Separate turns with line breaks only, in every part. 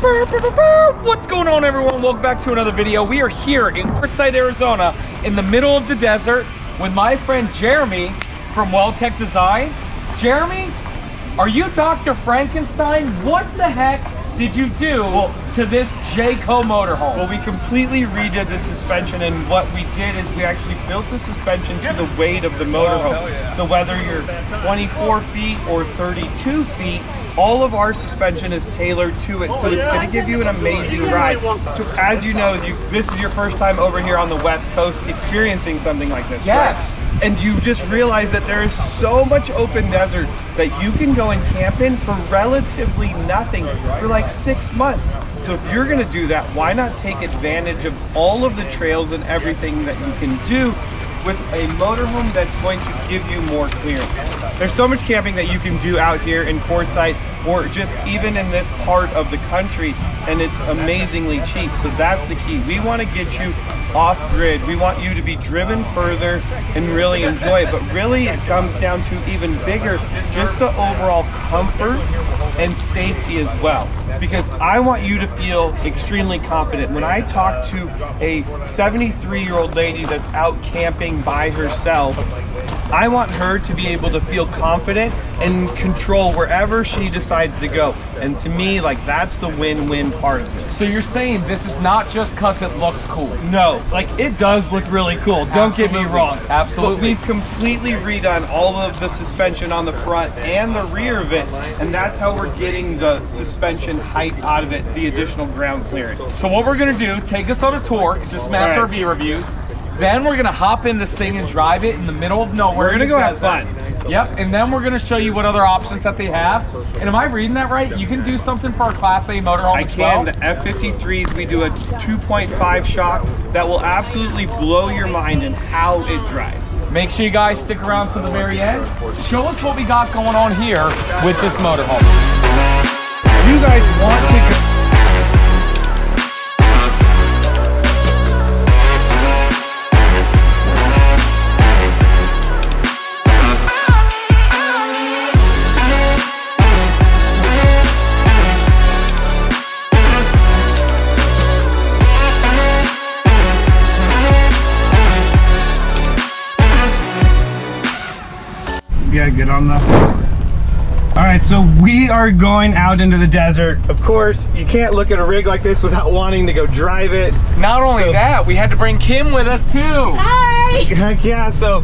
What's going on, everyone? Welcome back to another video. We are here in Quartzsite, Arizona, in the middle of the desert with my friend Jeremy from WeldTec Designs. Jeremy, are you Dr. Frankenstein? What the heck did you do to this Jayco motorhome?
Well, we completely redid the suspension, and what we did is we actually built the suspension to the weight of the motorhome. So whether you're 24 feet or 32 feet, all of our suspension is tailored to it, so it's going to give you an amazing ride. So as you know, this is your first time over here on the West Coast experiencing something like this,
yes.
Right? And you just realize that there is so much open desert that you can go and camp in for relatively nothing for like 6 months. So if you're going to do that, why not take advantage of all of the trails and everything that you can do with a motorhome that's going to give you more clearance. There's so much camping that you can do out here in Quartzsite or just even in this part of the country, and it's amazingly cheap. So that's the key. We want to get you off grid. We want you to be driven further and really enjoy it. But really it comes down to even bigger, just the overall comfort and safety as well. Because I want you to feel extremely confident. When I talk to a 73-year-old lady that's out camping by herself, I want her to be able to feel confident and control wherever she decides to go. And to me, like, that's the win-win part of it.
So you're saying this is not just because it looks cool?
No, like, it does look really cool. Don't get me wrong.
Absolutely.
But we've completely redone all of the suspension on the front and the rear of it, and that's how we're getting the suspension height out of it, the additional ground clearance.
So what we're gonna do, take us on a tour, because this matches our V reviews. Then we're gonna hop in this thing and drive it in the middle of nowhere.
We're gonna go have fun.
Yep, and then we're gonna show you what other options that they have. And am I reading that right? You can do something for a Class A motorhome as well?
I can. The F53s, we do a 2.5 shock that will absolutely blow your mind in how it drives.
Make sure you guys stick around to the very end. Show us what we got going on here with this motorhome.
You guys want to go. Yeah, get on the... All right, so we are going out into the desert. Of course, you can't look at a rig like this without wanting to go drive it.
Not only that, we had to bring Kim with us too.
Hi!
Heck yeah, so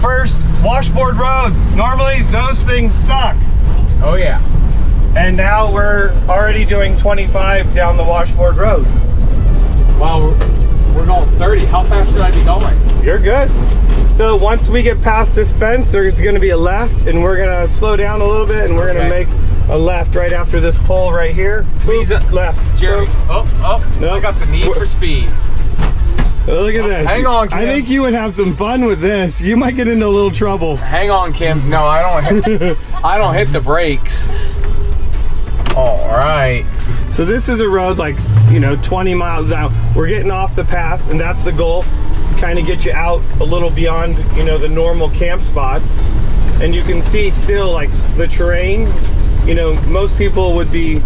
first, washboard roads. Normally, those things suck.
Oh yeah.
And now we're already doing 25 down the washboard road.
Wow, we're going 30. How fast should I be going?
You're good. So once we get past this fence, there's going to be a left, and we're going to slow down a little bit, and we're going to make a left right after this pole right here.
Please,
left.
Jeremy. Nope. I got the need for speed.
Oh, look at this.
Hang on, Kim.
I think you would have some fun with this. You might get into a little trouble.
Hang on, Kim. No, I don't hit, I don't hit the brakes. All right.
So this is a road like, 20 miles down. We're getting off the path, and that's the goal. Kind of get you out a little beyond, the normal camp spots. And you can see still, like, the terrain. Most people would be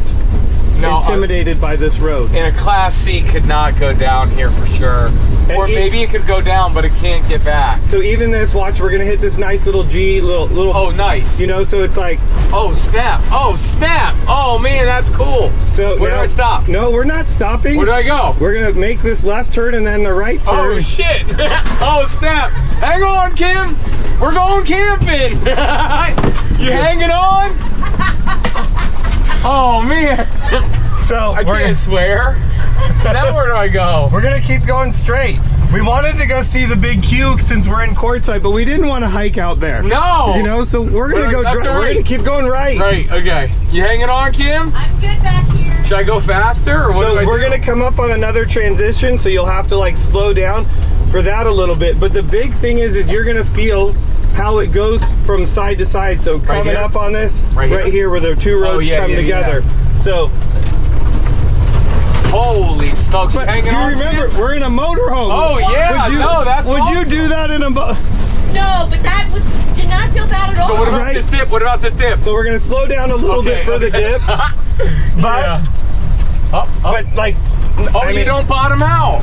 intimidated by this road.
And a Class C could not go down here for sure. Or maybe it could go down, but it can't get back.
So even this, watch, we're gonna hit this nice little G, little.
Oh, nice.
So it's like.
Oh snap! Oh snap! Oh man, that's cool.
So
where do I stop?
No, we're not stopping.
Where do I go?
We're gonna make this left turn and then the right turn.
Oh shit! Oh snap! Hang on, Kim. We're going camping. You hanging on? Oh man.
So
I can't swear. So now where do I go?
We're gonna keep going straight. We wanted to go see the big Q since we're in Quartzsite, but we didn't want to hike out there.
No.
So we're gonna go. We're gonna keep going right.
Right. Okay. You hanging on, Kim?
I'm good back here.
Should I go faster, or what do I do?
We're gonna come up on another transition, so you'll have to like slow down for that a little bit. But the big thing is you're gonna feel how it goes from side to side. So coming up on this, right here where the two roads come together.
Yeah.
So.
Holy smokes!
But
hanging on.
Do you remember? We're in a motorhome.
Oh yeah, that's
Would
awesome.
you do that in a
No, but that did not feel bad at all.
So what about this dip? What about this dip?
So we're gonna slow down a little bit for the dip. But But like,
Oh, you don't bottom out.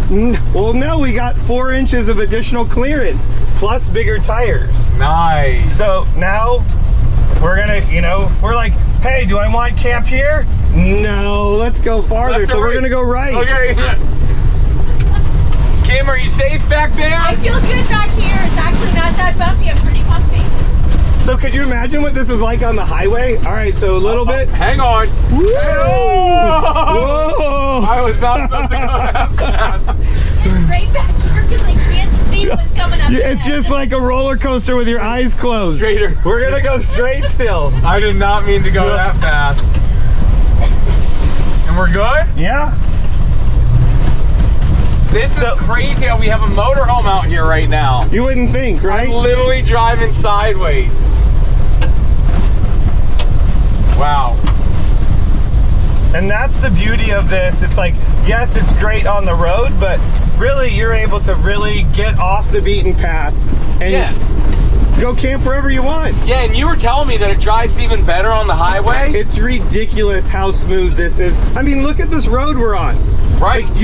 Well, no, we got 4 inches of additional clearance plus bigger tires.
Nice.
So now we're gonna, you know, we're like, hey, do I want camp here? No, let's go farther. So we're gonna go right.
Okay. Kim, are you safe back there?
I feel good back here. It's actually not that bumpy. I'm pretty comfy.
So could you imagine what this is like on the highway? All right, so a little bit.
Hang on.
Whoa!
Whoa! I was not supposed to go that fast.
It's great back here because I can't see what's coming up.
It's just like a roller coaster with your eyes closed.
Straighter.
We're gonna go straight still.
I did not mean to go that fast. And we're good?
Yeah.
This is crazy how we have a motorhome out here right now.
You wouldn't think, right?
I'm literally driving sideways. Wow.
And that's the beauty of this. It's like, yes, it's great on the road, but really you're able to really get off the beaten path and go camp wherever you want.
Yeah, and you were telling me that it drives even better on the highway.
It's ridiculous how smooth this is. I mean, look at this road we're on.
Right.
Like,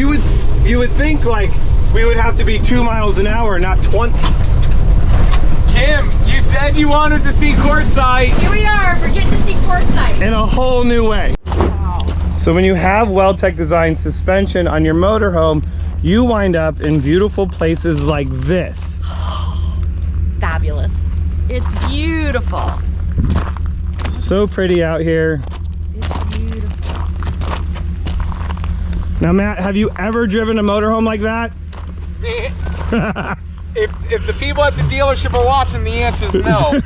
you would think like we would have to be 2 miles an hour, not 20.
Kim, you said you wanted to see Quartzsite.
Here we are. We're getting to see Quartzsite.
In a whole new way. Wow. So when you have WeldTec Designs suspension on your motorhome, you wind up in beautiful places like this.
Fabulous. It's beautiful.
So pretty out here.
It's beautiful.
Now, Matt, have you ever driven a motorhome like that?
If the people at the dealership are watching, the answer is no.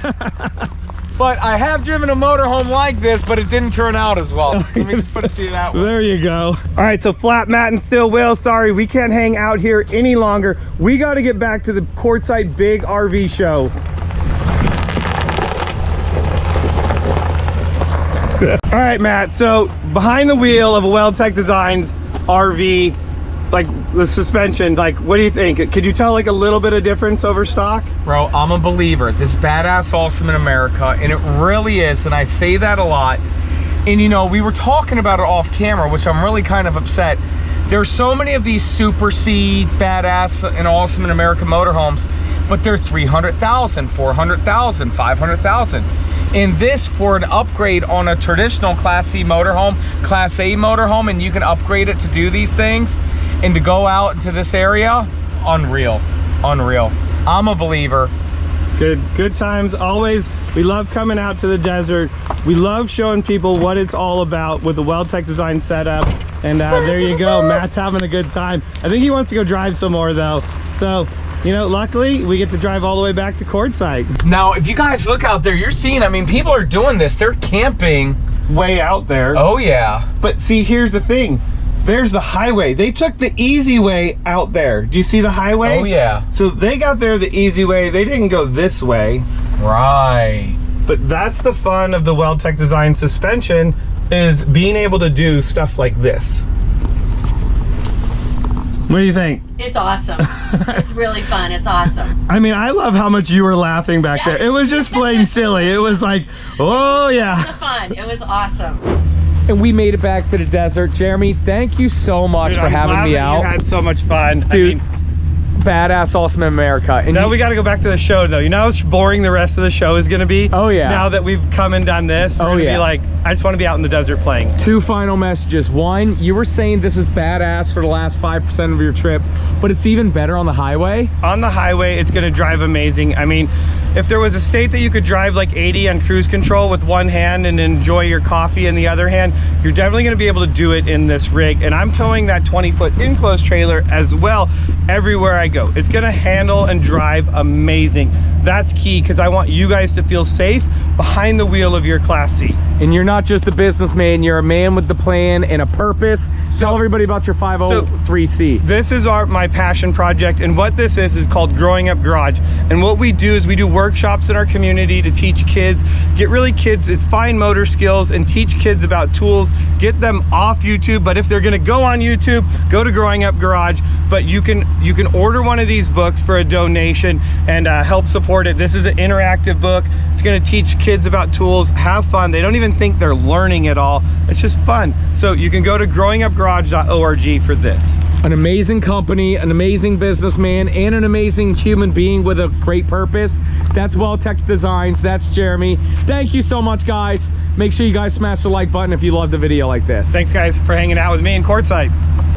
But I have driven a motorhome like this, but it didn't turn out as well. Let me just put it to you that way.
There you go. All right, so Flat Matt and Still Will, sorry, we can't hang out here any longer. We got to get back to the Quartzsite big RV show. All right, Matt, so behind the wheel of a WeldTec Designs RV, like the suspension, like what do you think? Could you tell like a little bit of difference over stock?
Bro, I'm a believer. This badass awesome in America, and it really is, and I say that a lot. And you know, we were talking about it off camera, which I'm really kind of upset. There's so many of these Super C badass and awesome in America motorhomes, but they're 300,000, 400,000, 500,000. And this, for an upgrade on a traditional Class C motorhome, Class A motorhome, and you can upgrade it to do these things and to go out into this area, unreal, unreal. I'm a believer.
Good times always. We love coming out to the desert. We love showing people what it's all about with the WeldTec Design setup. And there you go, Matt's having a good time. I think he wants to go drive some more though. So, you know, luckily we get to drive all the way back to Quartzsite.
Now, if you guys look out there, you're seeing, I mean, people are doing this. They're camping.
Way out there.
Oh yeah.
But see, here's the thing. There's the highway. They took the easy way out there. Do you see the highway?
Oh yeah.
So they got there the easy way. They didn't go this way.
Right.
But that's the fun of the WeldTec Design suspension, is being able to do stuff like this. What do you think?
It's awesome. It's really fun. It's awesome.
I mean, I love how much you were laughing back there. It was just plain silly. It was like, oh yeah.
It was fun. It was awesome.
And we made it back to the desert. Jeremy, thank you so much for having me out.
You had so much fun.
Dude, badass awesome in America. And
now we got to go back to the show though. You know how boring the rest of the show is going to be?
Oh yeah.
Now that we've come and done this, we're going to be like, I just want to be out in the desert playing. 2
final messages. One, you were saying this is badass for the last 5% of your trip, but it's even better on the highway.
On the highway, it's going to drive amazing. I mean, if there was a state that you could drive like 80 on cruise control with one hand and enjoy your coffee in the other hand, you're definitely going to be able to do it in this rig. And I'm towing that 20-foot enclosed trailer as well everywhere I go. It's going to handle and drive amazing. That's key, because I want you guys to feel safe behind the wheel of your Class C.
And you're not just a businessman, you're a man with the plan and a purpose. Tell everybody about your 503C.
This is my passion project, and what this is called Growing Up Garage. And what we do is we do workshops in our community to teach kids, it's fine motor skills, and teach kids about tools, get them off YouTube. But if they're gonna go on YouTube, go to Growing Up Garage. But you can order one of these books for a donation and help support it. This is an interactive book. It's gonna teach kids about tools, have fun. They don't even even think they're learning at all. It's just fun. So you can go to growingupgarage.org for this.
An amazing company, an amazing businessman, and an amazing human being with a great purpose. That's WeldTec Designs. That's Jeremy. Thank you so much, guys. Make sure you guys smash the like button if you loved the video like this.
Thanks, guys, for hanging out with me in Quartzsite.